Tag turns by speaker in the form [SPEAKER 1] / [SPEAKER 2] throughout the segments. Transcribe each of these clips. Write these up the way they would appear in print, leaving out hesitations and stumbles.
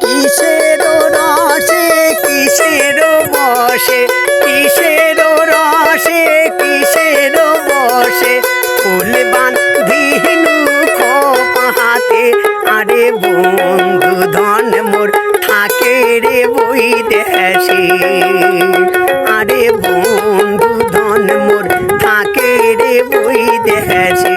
[SPEAKER 1] কিসের রসে কিসের বসে, কিসের রসে কিসের বসে, ফুল বাঁধিনু খোপা হাতে। আরে বন্ধু ধন মোর থাকে রে বৈদেশে, আরে বন্ধু ধন মোর থাকে রে বৈদেশে।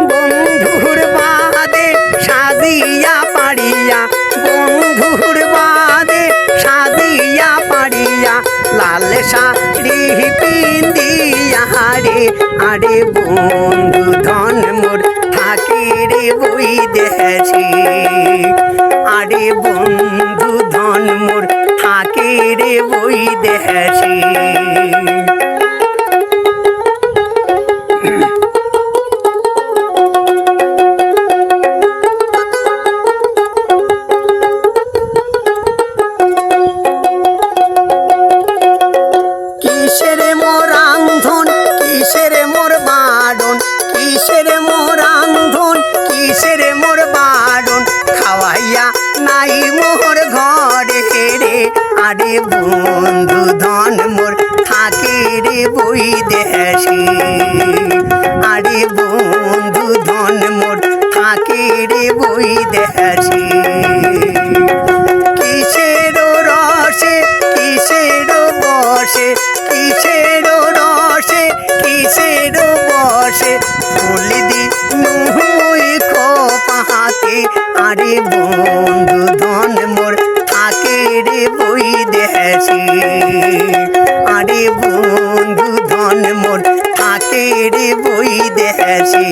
[SPEAKER 1] বন্ধুর বাদে সাজিয়া পাড়িয়া, বন্ধুর বাদে সাজিয়া পাড়িয়া, লাল শাড়ি পিন্দিয়া রে। আরে বন্ধু ধন মোর থাকে রে বৈদেশে, আরে বন্ধু ধন মোর থাকে রে বৈদেশে। কিসের মোর রান্ধন কিসের মোর বাড়ন, কিসের মোর রান্ধন কিসের মোর বাড়ন, খাওয়াইয়া নাই মোর ঘরে রে। আরে বন্ধু ধন মোর থাকে রে বৈদেশে, আরে বন্ধু ধন মোর থাকে রে বৈদেশে। কিসের রসে কিসের বসে, কিসের রসে কিসের বসে, ফুল দিনু খোপা হাতে। আরে বন্ধু ধন মোর থাকে রে বৈদেশে, আরে বন্ধু ধন মোর থাকে রে বৈদেশে,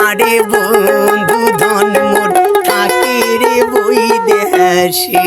[SPEAKER 1] আরে বন্ধু ধন মোর থাকে রে বৈদেশে।